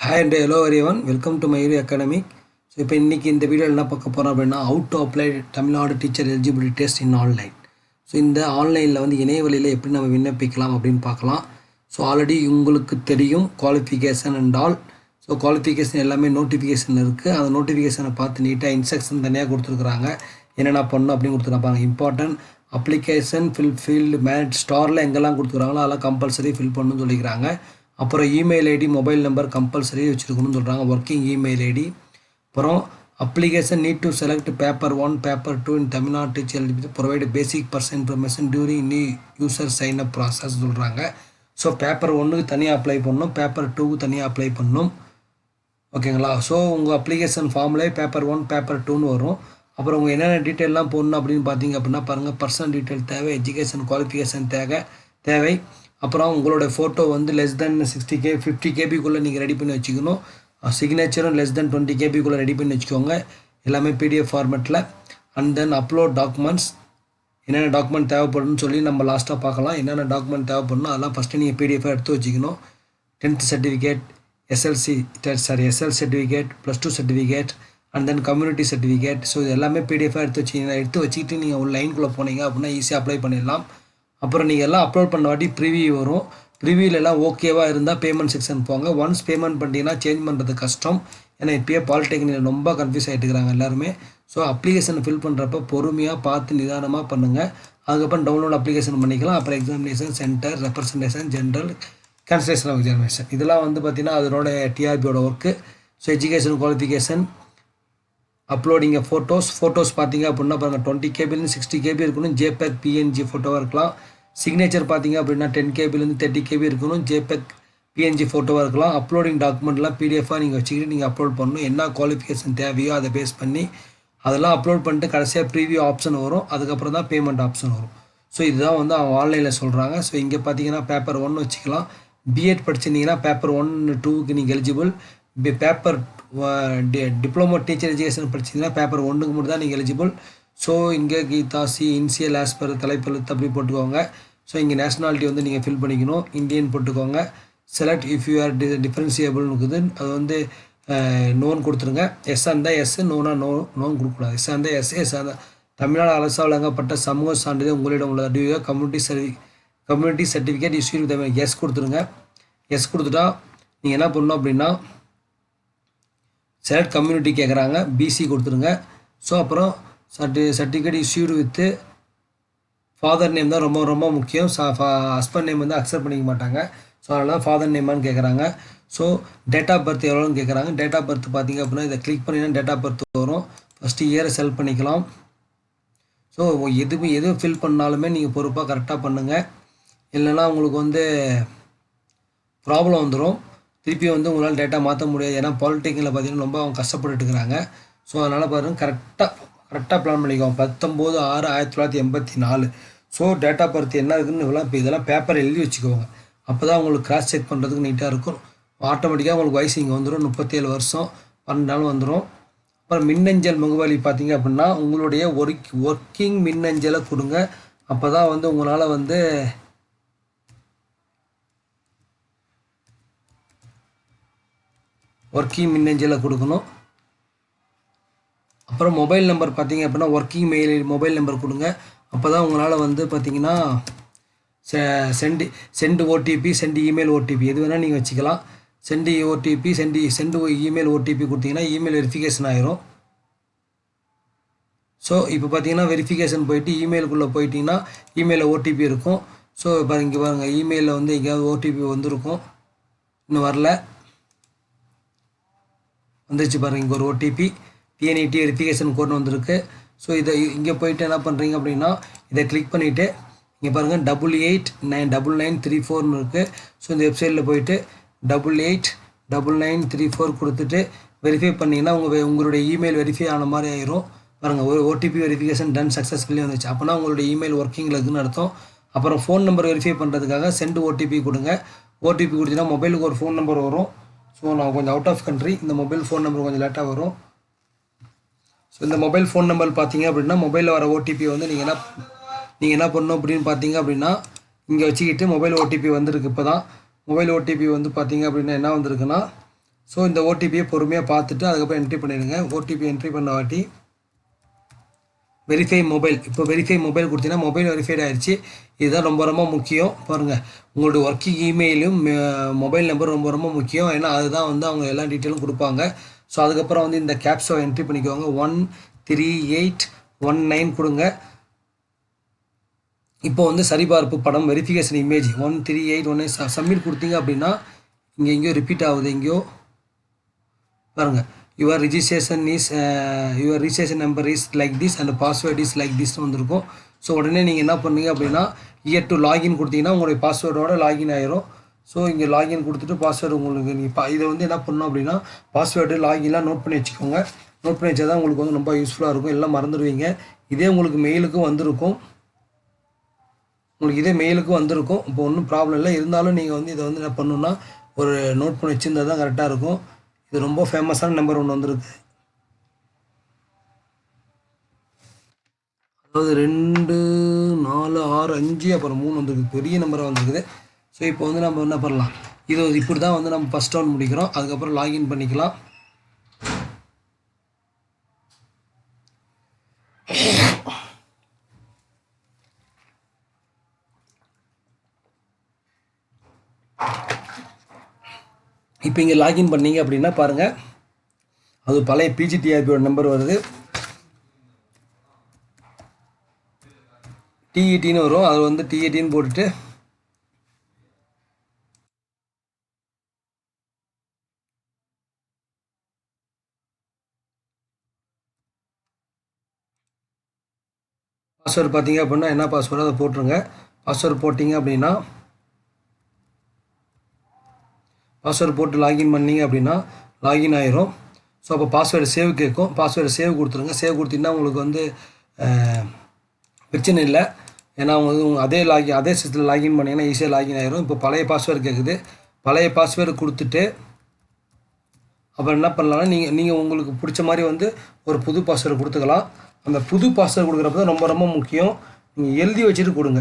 Hi and hello everyone, welcome to Mayuri Academy. So இப்போ இன்னைக்கு இந்த வீடியோவில் என்ன பார்க்க போகிறோம் அப்படின்னா how to apply Tamil Nadu teacher eligibility test in online. So இந்த ஆன்லைனில் வந்து இணையவழியில் எப்படி நம்ம விண்ணப்பிக்கலாம் அப்படின்னு பார்க்கலாம். ஸோ ஆல்ரெடி உங்களுக்கு தெரியும் qualification and all. So qualification எல்லாமே நோட்டிஃபிகேஷன் இருக்குது. அந்த நோட்டிஃபிகேஷனை பார்த்து நீட்டாக இன்ஸ்ட்ரக்ஷன் தனியாக கொடுத்துருக்குறாங்க. என்னென்ன பண்ணணும் அப்படின்னு கொடுத்துருப்பாங்க. இம்பார்ட்டன்ட் அப்ளிகேஷன் ஃபீல்டு மேட் ஸ்டாரில் எங்கெல்லாம் கொடுத்துருக்காங்களோ அதெல்லாம் கம்பல்சரி ஃபில் பண்ணணும்னு சொல்லிக்கிறாங்க. அப்புறம் email ID mobile number compulsory வச்சுருக்கணும்னு சொல்கிறாங்க, ஒர்க்கிங் இமெயில் ஐடி. அப்புறம் application need to select paper 1 paper 2 in Tamil Nadu teacher eligibility provide basic person information during new user sign up process சொல்கிறாங்க. ஸோ பேப்பர் 1க்கு தனியாக apply பண்ணணும், பேப்பர் 2க்கு தனியாக apply பண்ணணும். ஓகேங்களா? ஸோ உங்கள் அப்ளிகேஷன் ஃபார்ம்லேயே பேப்பர் 1 பேப்பர் 2ன்னு வரும். அப்புறம் உங்கள் என்னென்ன டீட்டெயிலெலாம் போடணும் அப்படின்னு பார்த்தீங்க அப்படின்னா பாருங்கள், பர்சனல் டீட்டெயில் தேவை, எஜுகேஷன் குவாலிஃபிகேஷன் தேவை. அப்புறம் உங்களோட ஃபோட்டோ வந்து லெஸ் தென் 50 கேபிக்குள்ளே நீங்கள் ரெடி பண்ணி வச்சுக்கணும். சிக்னேச்சரும் லெஸ் தென் 20 கேபிக்குள்ளே ரெடி பண்ணி வச்சுக்கோங்க, எல்லாமே பிடிஎஃப் ஃபார்மேட்டில். அண்ட் தென் அப்லோட் டாக்குமெண்ட்ஸ், என்னென்ன டாக்குமெண்ட் தேவைப்படுன்னு சொல்லி நம்ம லாஸ்ட்டாக பார்க்கலாம். என்னென்ன டாக்குமெண்ட் தேவைப்படணும் அதெல்லாம் ஃபஸ்ட்டு நீங்கள் பிடிஎஃபாக எடுத்து வச்சுக்கணும். 10th certificate, SLC certificate, +2 certificate and then community certificate. So இது எல்லாமே பிடிஎஃபாக எடுத்து வச்சுக்கிட்டு நீங்கள் ஒரு லைனுக்குள்ளே போனீங்க அப்படின்னா ஈஸியாக அப்ளை பண்ணிடலாம். அப்புறம் நீங்கள் எல்லாம் அப்லோட் பண்ண வாட்டி ப்ரிவியூ வரும். ப்ரிவியூலெல்லாம் ஓகேவாக இருந்தால் பேமெண்ட் செக்ஷன் போங்க. ஒன்ஸ் பேமெண்ட் பண்ணிட்டீங்கன்னா சேஞ்ச் பண்ணுறது கஷ்டம். ஏன்னா இப்போயே பாலிடெக்னிக்கில் ரொம்ப கன்ஃபியூஸ் ஆகிட்டு இருக்கிறாங்க எல்லாருமே. ஸோ அப்ளிகேஷன் ஃபில் பண்ணுறப்ப பொறுமையாக பார்த்து நிதானமாக பண்ணுங்கள். அதுக்கப்புறம் டவுன்லோட் அப்ளிகேஷன் பண்ணிக்கலாம். அப்புறம் examination centre, representation, general, cancellation of examination இதெல்லாம் வந்து பார்த்திங்கன்னா அதனோட டிஆர்பியோட ஒர்க்கு. ஸோ எஜுகேஷன் குவாலிஃபிகேஷன், அப்லோடிங்க ஃபோட்டோஸ் பார்த்தீங்க அப்படின்னா பாருங்கள் 20 கேபிலேருந்து 60 கேபி இருக்கணும். ஜேபேக் பிஎன்ஜி ஃபோட்டோவாக இருக்கலாம். சிக்னேச்சர் பார்த்தீங்க அப்படின்னா 10 கேபிலேருந்து 30 கேபி இருக்கணும். ஜேபேக் பிஎன்ஜி ஃபோட்டோவாக இருக்கலாம். அப்லோடிங் டாக்குமெண்ட்லாம் பிடிஎஃபாக நீங்கள் வச்சுக்கிட்டு நீங்கள் அப்லோட் பண்ணணும். என்ன குவாலிஃபிகேஷன் தேவையோ அதை பேஸ் பண்ணி அதெல்லாம் அப்லோட் பண்ணிட்டு கடைசியாக ப்ரீவியூ ஆப்ஷன் வரும். அதுக்கப்புறம் தான் பேமெண்ட் ஆப்ஷன் வரும். ஸோ இதுதான் வந்து அவங்க ஆன்லைனில் சொல்கிறாங்க. ஸோ இங்கே பார்த்தீங்கன்னா பேப்பர் 1 வச்சுக்கலாம். பிஎட் படிச்சிருந்தீங்கன்னா பேப்பர் 1 2க்கு நீங்கள் eligible. Paper diploma teacher education படிச்சிங்கன்னா பேப்பர் 1க்கு மட்டும் தான் நீங்கள் எலிஜிபிள். ஸோ இங்கே கீதாசி இன்சியல் ஆஸ்பர் தலைப்பெழுத்து அப்படி போட்டுக்கோங்க. ஸோ இங்கே நேஷ்னாலிட்டி வந்து நீங்கள் ஃபில் பண்ணிக்கணும், இந்தியன் போட்டுக்கோங்க. செலக்ட் இஃப் யூ ஆர் டிஃபரன்சியபிள்னு இருக்குது, அது வந்து நோன் கொடுத்துருங்க. எஸ் அந்த எஸ், நோனா நோன் கொடுக்கக்கூடாது. எஸ் அந்த எஸ் அந்த தமிழ்நாடு அரசு வழங்கப்பட்ட சமூக சான்றிதழ் உங்களிடம் உள்ளது. Do community certificate issue yes கொடுத்துருங்க. எஸ் கொடுத்துட்டா நீங்கள் என்ன பண்ணணும் அப்படின்னா செலக்ட் கம்யூனிட்டி கேட்குறாங்க, பிசி கொடுத்துருங்க. ஸோ அப்புறம் certificate issued with father name தான் ரொம்ப ரொம்ப முக்கியம். ஹஸ்பண்ட் நேம் வந்து அக்செப்ட் பண்ணிக்க மாட்டாங்க. ஸோ அதனால தான் ஃபாதர் நேமான்னு கேட்குறாங்க. ஸோ டேட் ஆஃப் பர்த் எவ்வளோன்னு கேட்குறாங்க. டேட் ஆஃப் பர்த் பார்த்தீங்க அப்படின்னா இதை கிளிக் பண்ணிங்கன்னா டேட் ஆஃப் பர்த் வரும். ஃபஸ்ட்டு இயரை செலக்ட் பண்ணிக்கலாம். ஸோ எது ஃபில் பண்ணாலுமே நீங்கள் பொறுப்பாக கரெக்டாக பண்ணுங்கள், இல்லைன்னா உங்களுக்கு வந்து ப்ராப்ளம் வந்துடும். திருப்பி வந்து உங்களால் டேட்டா மாற்ற முடியாது. ஏன்னா பாலிடெக்னிக்கில் பார்த்தீங்கன்னா ரொம்ப அவங்க கஷ்டப்பட்டுட்டு இருக்கிறாங்க. ஸோ அதனால் பாருங்கள் கரெக்டாக பிளான் பண்ணிக்கோங்க. 19/6/1984. ஸோ டேட்டா பர்த் என்ன இருக்குன்னு இதெல்லாம் பேப்பர் எழுதி வச்சுக்கோங்க. அப்போ தான் உங்களுக்கு கிராஸ் செக் பண்ணுறதுக்கு நீட்டாக இருக்கும். ஆட்டோமேட்டிக்காக உங்களுக்கு வயசு இங்கே வந்துடும். 37 வருஷம் 12 நாள் வந்துடும். அப்புறம் மின்னஞ்சல் முகவரி பார்த்தீங்க அப்படின்னா உங்களுடைய ஒர்க்கிங் மின்னஞ்சலை கொடுங்க. அப்போ தான் வந்து உங்களால் வந்து ஒர்க்கிங் மின்னஞ்சலை கொடுக்கணும். அப்புறம் மொபைல் நம்பர் பார்த்தீங்க அப்படின்னா ஒர்க்கிங் மொபைல் நம்பர் கொடுங்க. அப்போ தான் உங்களால் வந்து பார்த்தீங்கன்னா send OTP, send email OTP எது வேணால் நீங்கள் வச்சுக்கலாம். Send OTP, send email OTP கொடுத்தீங்கன்னா இமெயில் வெரிஃபிகேஷன் ஆயிரும். ஸோ இப்போ பார்த்தீங்கன்னா வெரிஃபிகேஷன் போயிட்டு இமெயிலுக்குள்ளே போயிட்டீங்கன்னா இமெயிலில் ஓடிபி இருக்கும். ஸோ இப்போ இங்கே பாருங்கள், இமெயிலில் வந்து எங்கேயாவது ஓடிபி வந்திருக்கும், இன்னும் வரல, வந்துருச்சு பாருங்கள். இங்கே ஒரு ஓடிபி TNTET வெரிஃபிகேஷன் கோட் வந்திருக்கு. ஸோ இதை இங்கே போயிட்டு என்ன பண்ணுறீங்க அப்படின்னா இதை கிளிக் பண்ணிவிட்டு இங்கே பாருங்கள் 889934 இருக்குது. ஸோ இந்த வெப்சைட்டில் போயிட்டு 889934 கொடுத்துட்டு வெரிஃபை பண்ணிங்கன்னா உங்களுடைய இமெயில் வெரிஃபை ஆன மாதிரி ஆயிரும். பாருங்கள், ஒரு ஓடிபி வெரிஃபிகேஷன் டன் சக்ஸஸ்ஃபுல்லி வந்துச்சு. அப்போனா உங்களுடைய இமெயில் ஒர்க்கிங்கில் இருக்குதுன்னு அர்த்தம். அப்புறம் ஃபோன் நம்பர் வெரிஃபை பண்ணுறதுக்காக சென்ட் ஓடிபி கொடுங்க. ஓடிபி கொடுத்தீங்கன்னா மொபைலுக்கு ஒரு ஃபோன் நம்பர் வரும். ஸோ நான் கொஞ்சம் அவுட் ஆஃப் கண்ட்ரி, இந்த மொபைல் ஃபோன் நம்பர் கொஞ்சம் லேட்டாக வரும். ஸோ இந்த மொபைல் ஃபோன் நம்பர் பார்த்தீங்க அப்படின்னா மொபைலில் வர ஓடிபி வந்து நீங்கள் என்ன பண்ணணும் அப்படின்னு பார்த்தீங்க அப்படின்னா இங்கே வச்சுக்கிட்டு மொபைல் ஓடிபி வந்திருக்கு. இப்போ தான் மொபைல் ஓடிபி வந்து பார்த்தீங்க அப்படின்னா என்ன வந்திருக்குன்னா ஸோ இந்த ஓடிபியை பொறுமையாக பார்த்துட்டு அதுக்கப்புறம் என்ட்ரி பண்ணிடுங்க. ஓடிபி என்ட்ரி பண்ண வாட்டி வெரிஃபை மொபைல், இப்போ வெரிஃபை மொபைல் கொடுத்தீங்கன்னா மொபைல் வெரிஃபைட் ஆகிடுச்சு. இதுதான் ரொம்ப ரொம்ப முக்கியம். பாருங்கள், உங்களோட ஒர்க்கிங் இமெயிலும் மொபைல் நம்பர் ரொம்ப ரொம்ப முக்கியம். ஏன்னா அதுதான் வந்து அவங்க எல்லா டீட்டெயிலும் கொடுப்பாங்க. ஸோ அதுக்கப்புறம் வந்து இந்த கேப்ஸை என்ட்ரி பண்ணிக்கோங்க. 13819 கொடுங்க. இப்போ வந்து சரிபார்ப்பு படம் வெரிஃபிகேஷன் இமேஜ் 13819 சப்மிட் கொடுத்தீங்க அப்படின்னா இங்கே எங்கேயோ ரிப்பீட் ஆகுது. எங்கேயோ பாருங்கள், your registration number is like this and password is like திஸ்னு வந்திருக்கும். ஸோ உடனே நீங்கள் என்ன பண்ணீங்க அப்படின்னா இயர் டு லாகின் கொடுத்தீங்கன்னா உங்களுடைய பாஸ்வேர்டோட லாகின் ஆயிரும். ஸோ இங்கே லாகின் கொடுத்துட்டு பாஸ்வேர்டு உங்களுக்கு இதை வந்து என்ன பண்ணணும் அப்படின்னா பாஸ்வேர்டு லாகின்லாம் நோட் பண்ணி வச்சுக்கோங்க. நோட் பண்ணி வச்சா தான் உங்களுக்கு வந்து ரொம்ப யூஸ்ஃபுல்லாக இருக்கும். எல்லாம் மறந்துடுவீங்க. இதே உங்களுக்கு மெயிலுக்கும் வந்திருக்கும். இப்போ ஒன்றும் ப்ராப்ளம் இல்லை. இருந்தாலும் நீங்கள் வந்து இதை வந்து என்ன பண்ணணுன்னா ஒரு நோட் பண்ணி வச்சுருந்தா தான் கரெக்டாக இருக்கும். இது ரொம்ப ஃபேமஸான நம்பர் ஒன்று வந்திருக்கு. அதாவது 2 4 6 5 அப்புறம் 3 வந்துருக்கு. பெரிய நம்பராக வந்துருக்குது. ஸோ இப்போ வந்து நம்ம என்ன பண்ணலாம், இது இப்படி தான் வந்து நம்ம ஃபஸ்ட் ரவுண்ட் முடிக்கிறோம். அதுக்கப்புறம் லாகின் பண்ணிக்கலாம். இப்போ இங்கே லாகின் பண்ணீங்க அப்படின்னா பாருங்கள், அது பழைய பிஜிடிஆர்பியோட நம்பர் வருது. டிஇடின்னு வரும். அது வந்து டிஇடின்னு போட்டுட்டு பாஸ்வேர்டு பார்த்தீங்க அப்படின்னா என்ன பாஸ்வேர்டு அதை போட்டுருங்க. பாஸ்வேர்டு போட்டிங்க அப்படின்னா பாஸ்வேர்டு போட்டு லாகின் பண்ணிங்க அப்படின்னா லாகின் ஆயிரும். ஸோ அப்போ பாஸ்வேர்டு சேவ் கேட்கும். பாஸ்வேர்டு சேவ் கொடுத்துருங்க. சேவ் கொடுத்தீங்கன்னா உங்களுக்கு வந்து பிரச்சனை இல்லை. ஏன்னா அவங்க அதே சிஸ்டத்தில் லாகின் பண்ணிங்கன்னா ஈஸியாக லாகின் ஆயிரும். இப்போ பழைய பாஸ்வேர்டு கேட்குது. பழைய பாஸ்வேர்டு கொடுத்துட்டு அப்புறம் என்ன பண்ணலாம்னா நீங்கள் உங்களுக்கு பிடிச்ச மாதிரி வந்து ஒரு புது பாஸ்வேர்டு கொடுத்துக்கலாம். அந்த புது பாஸ்வேர்டு கொடுக்குறப்ப தான் ரொம்ப ரொம்ப முக்கியம். நீங்கள் எழுதி வச்சுட்டு கொடுங்க.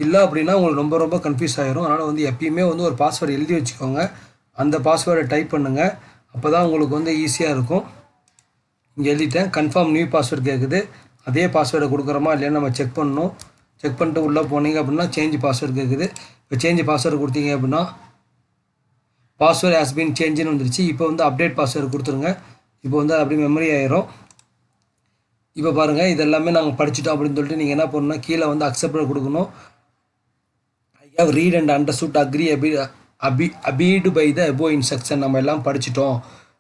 இல்லை அப்படின்னா உங்களுக்கு ரொம்ப ரொம்ப கன்ஃபியூஸ் ஆகிரும். அதனால் வந்து எப்பயுமே வந்து ஒரு பாஸ்வேர்டு எழுதி வச்சுக்கோங்க. அந்த பாஸ்வேர்டை டைப் பண்ணுங்கள். அப்போ தான் உங்களுக்கு வந்து ஈஸியாக இருக்கும். இங்கே எழுதிட்டேன். கன்ஃபார்ம் நியூ பாஸ்வேர்டு கேட்குது. அதே பாஸ்வேர்டை கொடுக்குறோமா இல்லையா நம்ம செக் பண்ணணும். செக் பண்ணிட்டு உள்ளே போனீங்க அப்படின்னா சேஞ்ச் பாஸ்வேர்டு கேட்குது. இப்போ சேஞ்ச் பாஸ்வேர்டு கொடுத்தீங்க அப்படின்னா பாஸ்வேர்டு ஹேஸ் பீன் சேஞ்சுன்னு வந்துருச்சு. இப்போ வந்து அப்டேட் பாஸ்வேர்டு கொடுத்துருங்க. இப்போ வந்து அப்படியே மெமரி ஆயிரும். இப்போ பாருங்கள், இது எல்லாமே நாங்கள் படிச்சுட்டோம் அப்படின்னு சொல்லிட்டு நீங்கள் என்ன பண்ணணும்னா கீழே வந்து அக்செப்ட் கொடுக்கணும். I have read and understood agree abide by the above instruction. நம்ம எல்லாம் படிச்சுட்டோம்.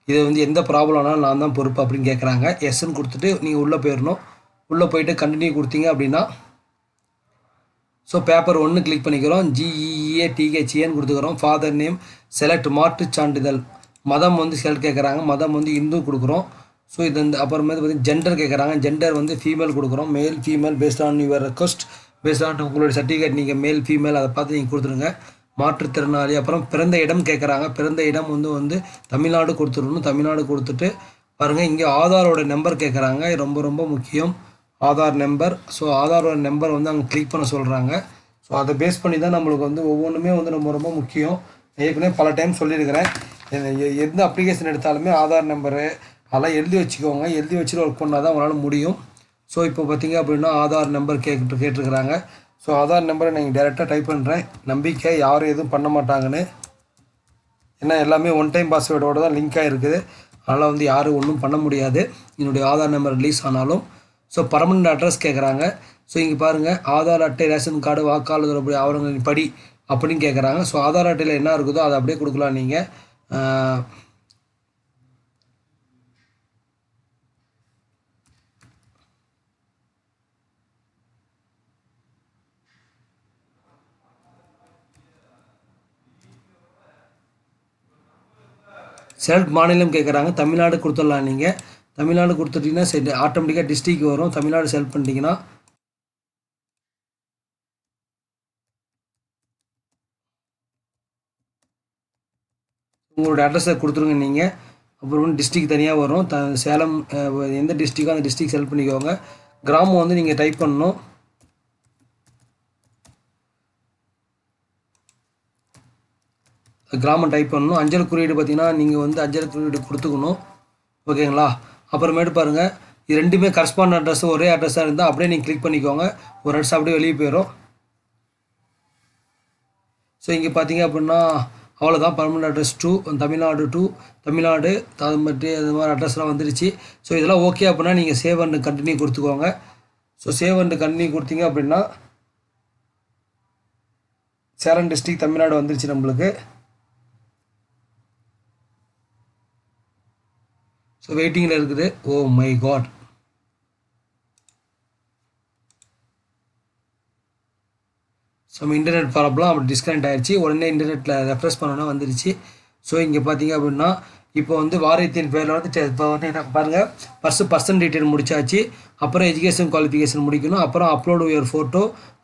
இது வந்து எந்த ப்ராப்ளம்னாலும் நான் தான் பொறுப்பு அப்படின்னு கேட்குறாங்க. எஸ்ன்னு கொடுத்துட்டு நீங்கள் உள்ளே போயிடணும். உள்ளே போயிட்டு கண்டினியூ கொடுத்தீங்க அப்படின்னா ஸோ பேப்பர் 1 கிளிக் பண்ணிக்கிறோம். GEATHEN கொடுத்துக்கிறோம். ஃபாதர் நேம் செலக்ட் மாற்றுச் சான்றிதழ். மதம் வந்து செலக்ட் கேட்குறாங்க. மதம் வந்து இந்து கொடுக்குறோம். ஸோ இது வந்து அப்புறமேட்டு பார்த்தீங்கன்னா ஜெண்டர் கேட்குறாங்க. ஜெண்டர் வந்து ஃபீமேல் கொடுக்குறோம். Male female based on your request, based on உங்களுடைய சர்டிஃபிகேட் நீங்கள் மேல் ஃபீமேல் அதை பார்த்து நீங்கள் கொடுத்துருங்க. மாற்றுத்திறனாளி. அப்புறம் பிறந்த இடம் கேட்குறாங்க. பிறந்த இடம் வந்து தமிழ்நாடு கொடுத்துடணும். தமிழ்நாடு கொடுத்துட்டு பாருங்கள், இங்கே ஆதாரோட நம்பர் கேட்குறாங்க. ரொம்ப ரொம்ப முக்கியம் ஆதார் நம்பர். ஸோ ஆதாரோட நம்பர் வந்து அங்கே கிளிக் பண்ண சொல்கிறாங்க. ஸோ அதை பேஸ் பண்ணி தான் நம்மளுக்கு வந்து ஒவ்வொன்றுமே வந்து ரொம்ப ரொம்ப முக்கியம். ஏற்கனவே பல டைம் சொல்லியிருக்கிறேன். எந்த அப்ளிகேஷன் எடுத்தாலுமே ஆதார் நம்பரு அதெல்லாம் எழுதி வச்சுக்கோங்க. எழுதி வச்சுட்டு ஒர்க் பண்ணால் தான் உங்களால் முடியும். ஸோ இப்போ பார்த்தீங்க அப்படின்னா ஆதார் நம்பர் கேட்டிருக்கிறாங்க. ஸோ ஆதார் நம்பரை நீங்கள் டேரெக்டாக டைப் பண்ணுறேன். நம்பிக்கை யாரும் எதுவும் பண்ண மாட்டாங்கன்னு. ஏன்னா எல்லாமே ஒன் டைம் பாஸ்வேர்டோடு தான் லிங்க் ஆகிருக்குது. அதனால் வந்து யாரும் ஒன்றும் பண்ண முடியாது என்னுடைய ஆதார் நம்பர் ரிலீஸ் ஆனாலும். ஸோ பர்மனெண்ட் அட்ரஸ் கேட்குறாங்க. ஸோ இங்கே பாருங்கள், ஆதார் அட்டை, ரேஷன் கார்டு, வாக்காளர் ஆவணங்களின் படி அப்படின்னு கேட்குறாங்க. ஸோ ஆதார் அட்டையில் என்ன இருக்குதோ அதை அப்படியே கொடுக்கலாம். நீங்கள் செலக்ட் மாநிலம் கேட்குறாங்க. தமிழ்நாடு கொடுத்துடலாம். நீங்கள் தமிழ்நாடு கொடுத்துட்டிங்கன்னா சரி ஆட்டோமேட்டிக்காக டிஸ்ட்ரிக் வரும். தமிழ்நாடு செலக்ட் பண்ணிட்டீங்கன்னா உங்களோட அட்ரஸை கொடுத்துருங்க. நீங்கள் அப்புறம் டிஸ்ட்ரிக் தனியாக வரும். சேலம் எந்த டிஸ்ட்ரிக்கோ அந்த டிஸ்ட்ரிக் செலக்ட் பண்ணிக்கோங்க. கிராமம் வந்து நீங்கள் டைப் பண்ணணும். கிராமம் டைப் பண்ணணும். அஞ்சல் குறியீடு பார்த்தீங்கன்னா நீங்கள் வந்து அஞ்சல் குறியீடு கொடுத்துக்கணும். ஓகேங்களா? அப்புறமேட்டு பாருங்கள், இது ரெண்டுமே கரஸ்பாண்ட் அட்ரஸ் ஒரே அட்ரஸாக இருந்தால் அப்படியே நீங்கள் கிளிக் பண்ணிக்கோங்க. ஒரு அட்ரஸ் அப்படியே வெளியே போயிடும். ஸோ இங்கே பார்த்தீங்க அப்படின்னா அவ்வளோதான். Permanent address to Tamil Nadu Tamil Nadu அது மாதிரி அட்ரஸ்லாம் வந்துருச்சு. ஸோ இதெல்லாம் ஓகே அப்படின்னா நீங்கள் சேவ் அண்ட் கண்டினியூ கொடுத்துக்கோங்க. ஸோ சேவ் அண்ட் கண்டினியூ கொடுத்தீங்க அப்படின்னா சேலம் டிஸ்ட்ரிக்ட் தமிழ்நாடு வந்துருச்சு நம்மளுக்கு. ஸோ வெயிட்டிங்கில் இருக்குது. Oh my God, so internet problem அப்படி டிஸ்கனெக்ட் ஆகிடுச்சு. உடனே இன்டர்நெட்டில் ரெஃப்ரெஷ் பண்ணோன்னா வந்துருச்சு. ஸோ இங்கே பார்த்தீங்க அப்படின்னா இப்போ வந்து வாரியத்தின் பேரில் வந்து இப்போ வந்து என்ன பாருங்கள், பர்சன் டீட்டெயில் முடிச்சாச்சு. அப்புறம் எஜுகேஷன் குவாலிஃபிகேஷன் முடிக்கணும். அப்புறம் upload your photo,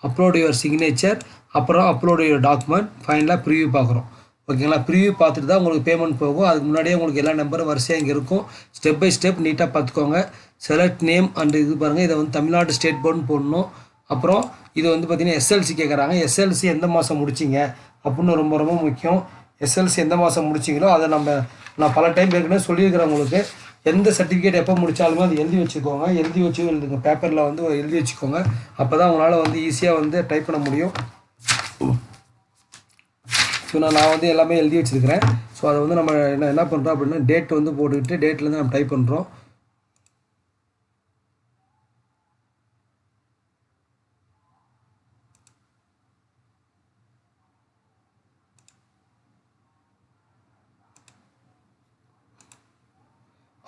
upload your signature, அப்புறம் அப்லோடு யுவர் டாக்குமெண்ட், ஃபைனலாக ப்ரிவியூ பார்க்குறோம். ஓகேங்களா? ப்ரிவியூ பார்த்துட்டு தான் உங்களுக்கு பேமெண்ட் போகும். அதுக்கு முன்னாடியே உங்களுக்கு எல்லா நம்பரும் வரிசையாக இங்கே இருக்கும். ஸ்டெப் பை ஸ்டெப் நீட்டாக பார்த்துக்கோங்க. செலக்ட் நேம் அண்ட் இது பாருங்கள், இதை வந்து தமிழ்நாடு ஸ்டேட் போர்டுன்னு போடணும். அப்புறம் இது வந்து பார்த்திங்கன்னா எஸ்எல்சி கேட்குறாங்க. எஸ்எல்சி எந்த மாதம் முடிச்சிங்க அப்படின்னு ரொம்ப ரொம்ப முக்கியம். எஸ்எல்சி எந்த மாதம் முடிச்சிங்களோ அதை நான் பல டைம் ஏற்கனவே சொல்லியிருக்கிறேன் உங்களுக்கு. எந்த சர்டிஃபிகேட் எப்போ முடித்தாலுமே அது எழுதி வச்சுக்கோங்க. எழுதுங்க பேப்பரில் வந்து எழுதி வச்சுக்கோங்க. அப்போ தான் உங்களால் வந்து ஈஸியாக வந்து டைப் பண்ண முடியும். ஸோ நான் வந்து எல்லாமே எழுதி வச்சுருக்கிறேன். ஸோ அதை வந்து நம்ம என்ன பண்ணுறோம் அப்படின்னா டேட் வந்து போட்டுக்கிட்டு டேட்லேருந்து நம்ம டைப் பண்ணுறோம்.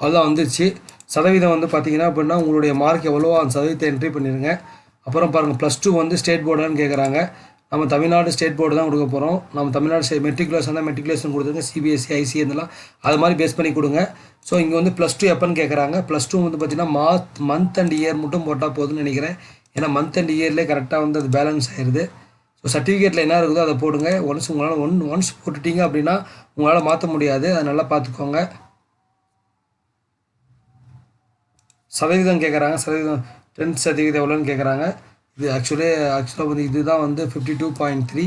அதுதான் வந்துருச்சு. சதவீதம் வந்து பார்த்தீங்கன்னா அப்படின்னா உங்களுடைய மார்க் எவ்வளோ அந்த சதவீதத்தை என்ட்ரி பண்ணிடுங்க. அப்புறம் பாருங்கள், +2 வந்து ஸ்டேட் போர்டுன்னு கேட்குறாங்க. நம்ம தமிழ்நாடு ஸ்டேட் போர்டு தான் கொடுக்க போகிறோம். நம்ம தமிழ்நாடு மெட்ரிகுலேஷன் கொடுத்துருங்க. சிபிஎஸ்சி ஐசி இதெல்லாம் அது மாதிரி பேஸ் பண்ணி கொடுங்க. ஸோ இங்கே வந்து +2 எப்போன்னு கேட்குறாங்க. +2 வந்து பார்த்தீங்கன்னா மந்த் அண்ட் இயர் மட்டும் போட்டால் போதும்னு நினைக்கிறேன். ஏன்னா மந்த் அண்ட் இயர்லேயே கரெக்டாக வந்து அது பேலன்ஸ் ஆயிடுது. ஸோ சர்டிஃபிகேட்டில் என்ன இருக்குதோ அதை போடுங்க. உங்களால் ஒன்ஸ் போட்டுட்டீங்க அப்படின்னா உங்களால் மாற்ற முடியாது. அதை நல்லா பார்த்துக்கோங்க. சதவீதம் கேட்குறாங்க. 10% எவ்வளோன்னு கேட்குறாங்க. இது ஆக்சுவலாக வந்து இதுதான் வந்து 52.3.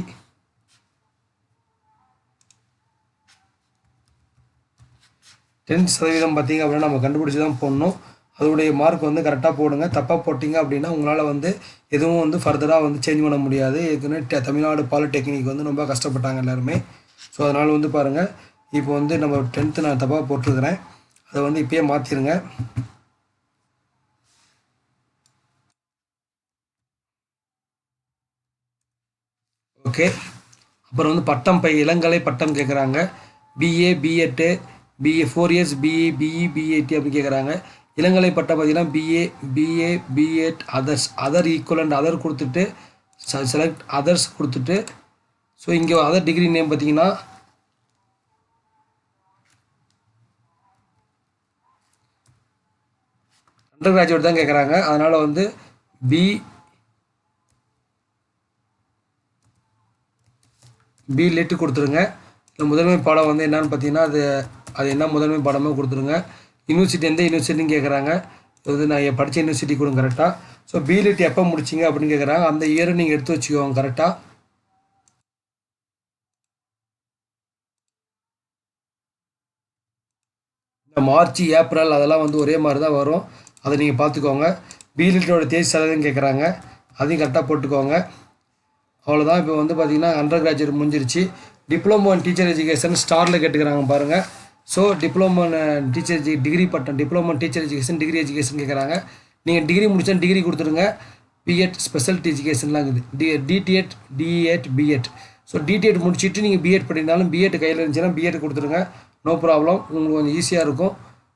10% பார்த்தீங்க அப்படின்னா நம்ம கண்டுபிடிச்சி தான் போடணும். அதோடைய மார்க் வந்து கரெக்டாக போடுங்க. தப்பாக போட்டிங்க அப்படின்னா உங்களால் வந்து எதுவும் வந்து ஃபர்தராக வந்து சேஞ்ச் பண்ண முடியாது. ஏற்கனவே தமிழ்நாடு பாலிடெக்னிக் வந்து ரொம்ப கஷ்டப்பட்டாங்க எல்லாருமே. ஸோ அதனால் வந்து பாருங்கள், இப்போ வந்து நம்ம 10th நான் தப்பாக போட்டிருக்கிறேன். அதை வந்து இப்போயே மாற்றிடுங்க. ஓகே. அப்புறம் வந்து பட்டம் இளங்கலை பட்டம் கேட்குறாங்க. BA, B Ed, BA 4 years, BE, B Ed அப்படி கேட்குறாங்க. இளங்கலை பட்டம் பார்த்தீங்கன்னா BA, B Ed, other equivalent other கொடுத்துட்டு செலக்ட் அதர்ஸ் கொடுத்துட்டு, ஸோ இங்கே அதர் டிகிரி நேம் பார்த்தீங்கன்னா அண்டர் கிராஜுவேட் தான் கேட்குறாங்க. அதனால் வந்து பி லிட்டு கொடுத்துருங்க. இல்லை முதன்மை பாடம் வந்து என்னன்னு பார்த்தீங்கன்னா அது என்ன முதன்மை பாடமோ கொடுத்துருங்க. யூனிவர்சிட்டி எந்த யூனிவர்சிட்டின்னு கேட்குறாங்க. இது நான் படித்த யூனிவர்சிட்டி கொடுங்க கரெக்டாக. ஸோ பி லிட் எப்போ முடிச்சிங்க அப்படின்னு கேட்குறாங்க. அந்த இயரை நீங்கள் எடுத்து வச்சுக்கோங்க கரெக்டாக. இந்த மார்ச், ஏப்ரல் அதெல்லாம் வந்து ஒரே மாதிரி தான் வரும். அதை நீங்கள் பார்த்துக்கோங்க. பி லிட்டோட தேதி சதவீதம் கேட்குறாங்க. அதையும் கரெக்டாக போட்டுக்கோங்க. அவ்வளோதான். இப்போ வந்து பார்த்தீங்கன்னா அண்டர் கிராஜுவேட் முடிஞ்சிருச்சு. டிப்ளமோ இன் டீச்சர் எஜுகேஷன் ஸ்டாரில் கேட்டுக்கிறாங்க பாருங்கள். ஸோ டிப்ளமோ டீச்சர் டிகிரி பட்டம், diploma teacher education, degree education கேட்குறாங்க. நீங்கள் டிகிரி முடிச்சா டிகிரி கொடுத்துருங்க. பிஎட் ஸ்பெஷாலிட்டி எஜுகேஷன்லாம் இருக்குது. D T Ed, D Ed, B Ed. So D T Ed முடிச்சுட்டு நீங்கள் பிஎட் பண்ணியிருந்தாலும் பிஎட் கையில் இருந்துச்சுன்னா பிஎட் கொடுத்துருங்க. நோ ப்ராப்ளம், உங்களுக்கு கொஞ்சம் ஈஸியாக இருக்கும்.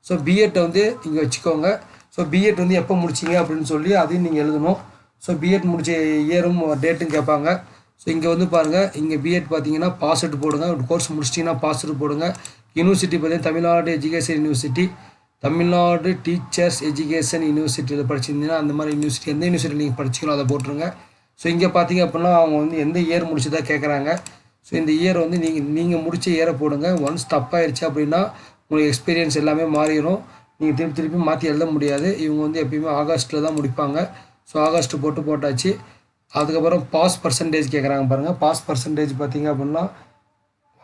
ஸோ பிஎட் வந்து இங்கே வச்சுக்கோங்க. ஸோ பிஎட் வந்து எப்போ முடிச்சிங்க அப்படின்னு சொல்லி அதையும் நீங்கள் எழுதணும். ஸோ பிஎட் முடிச்ச இயரும் டேட்டும் கேட்பாங்க. ஸோ இங்கே வந்து பாருங்கள், இங்கே பிஎட் பார்த்தீங்கன்னா பாஸ்அவுட் போடுங்க. கோர்ஸ் முடிச்சிட்டிங்கன்னா பாஸ்அவுட் போடுங்க. யூனிவர்சிட்டி பார்த்தீங்கன்னா Tamil Nadu education university, Tamil Nadu teachers education யூனிவர்சிட்டியில் படிச்சிருந்தீங்கன்னா அந்த மாதிரி யூனிவர்சிட்டி எந்த யூனிவர்சிட்டி நீங்கள் படிச்சிங்களோ அதை போட்டுருங்க. ஸோ இங்கே பார்த்தீங்க அப்படின்னா அவங்க வந்து எந்த இயர் முடிச்சதாக கேட்குறாங்க. ஸோ இந்த இயர் வந்து நீங்கள் முடித்த இயரை போடுங்க. ஒன்ஸ் தப்பாயிருச்சு அப்படின்னா உங்களுக்கு எக்ஸ்பீரியன்ஸ் எல்லாமே மாறிடும். நீங்கள் திருப்பி மாற்றி எழுத முடியாது. இவங்க வந்து எப்பயுமே ஆகஸ்ட்டில் தான் முடிப்பாங்க. ஸோ ஆகஸ்ட்டு போட்டாச்சு. அதுக்கப்புறம் பாஸ் பர்சன்டேஜ் கேட்குறாங்க பாருங்கள். பாஸ் பர்சன்டேஜ் பார்த்தீங்க அப்படின்னா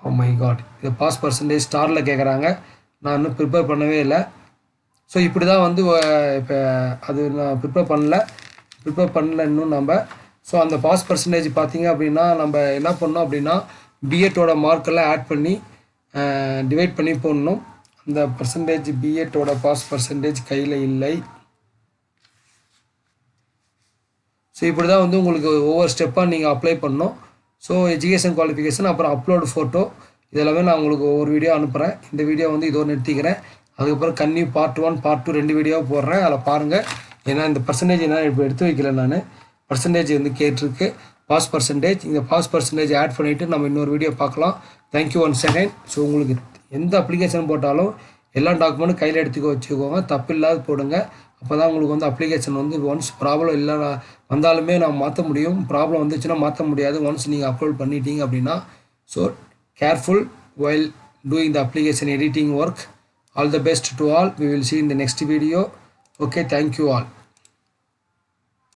ஓ மை காட், இது பாஸ் பர்சன்டேஜ் ஸ்டாரில் கேட்குறாங்க. நான் இன்னும் ப்ரிப்பேர் பண்ணவே இல்லை. ஸோ இப்படி தான் வந்து இப்போ அது நான் ப்ரிப்பேர் பண்ணல இன்னும் நம்ம. ஸோ அந்த பாஸ் பர்சன்டேஜ் பார்த்தீங்க அப்படின்னா நம்ம என்ன பண்ணோம் அப்படின்னா பிஎட்டோட மார்க்கெல்லாம் ஆட் பண்ணி டிவைட் பண்ணி போடணும். அந்த பர்சன்டேஜ் பிஎட்டோட பாஸ் பர்சன்டேஜ் கையில் இல்லை. ஸோ இப்படி தான் வந்து உங்களுக்கு ஒவ்வொரு ஸ்டெப்பாக நீங்கள் அப்ளை பண்ணணும். ஸோ எஜுகேஷன் குவாலிஃபிகேஷன், அப்புறம் அப்லோடு ஃபோட்டோ, இதெல்லாமே நான் உங்களுக்கு ஒவ்வொரு வீடியோ அனுப்புகிறேன். இந்த வீடியோ வந்து இதோடு நிறுத்திக்கிறேன். அதுக்கப்புறம் கன்னியூ பார்ட் 1 பார்ட் 2 2 வீடியோவாக போடுறேன். அதில் பாருங்கள். ஏன்னா இந்த பர்சன்டேஜ் என்ன இப்போ எடுத்து வைக்கல, நான் பர்சன்டேஜ் வந்து கேட்டிருக்கு பாஸ் பர்சன்டேஜ். இந்த பாஸ் பர்சன்டேஜ் ஆட் பண்ணிவிட்டு நம்ம இன்னொரு வீடியோ பார்க்கலாம். Thank you once again. ஸோ உங்களுக்கு எந்த அப்ளிகேஷன் போட்டாலும் எல்லா டாக்குமெண்ட்டும் கையில் எடுத்துக்க வச்சுக்கோங்க, தப்பு இல்லாத போடுங்க. அப்போ தான் உங்களுக்கு வந்து அப்ளிகேஷன் வந்து ஒன்ஸ் ப்ராப்ளம் இல்லை வந்தாலுமே நான் மாற்ற முடியும். ப்ராப்ளம் வந்துச்சுன்னா மாற்ற முடியாது ஒன்ஸ் நீங்கள் அப்லோட் பண்ணிட்டீங்க அப்படின்னா. So careful while doing the application editing work. All the best to all. We will see in the next video. Okay, thank you all.